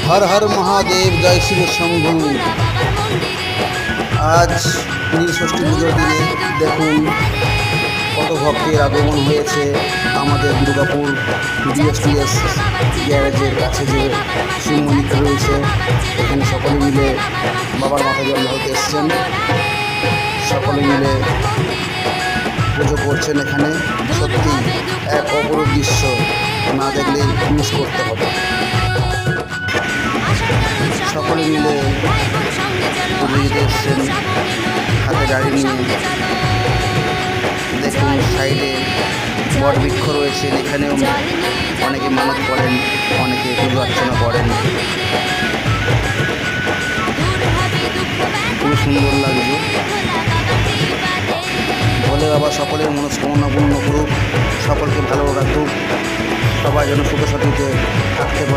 হর হর মহাদেব, জয় শিব শম্ভু। আজ নীলষষ্ঠী পুজোর দিনে দেখুন কত ভক্তের আগমন হয়েছে আমাদের দুর্গাপুর ডিএসটিএস গ্যারেজের কাছে যে শিব মন্দির রয়েছে। এখানে সকলে মিলে বাবার মাথা জল হতে এসছেন, সকলে মিলে পুজো করছেন। এখানে সত্যি এক অপরূপ দৃশ্য, না দেখলে মিস করতে হবে। সকলে মিলে পুজো দিতে এসছেন হাতে গাড়ি নিয়ে। দেখুন সাইডে বট বৃক্ষ রয়েছে, এখানেও অনেকে মানত করেন, অনেকে পুজো অর্চনা করেন। খুব সুন্দর লাগছে। ভোলে বাবা সকলের মনস্কামনা পূর্ণ করুক, সকলকে ভালো রাখুক, সবাই যেন সুখে শান্তিতে থাকতে পারে।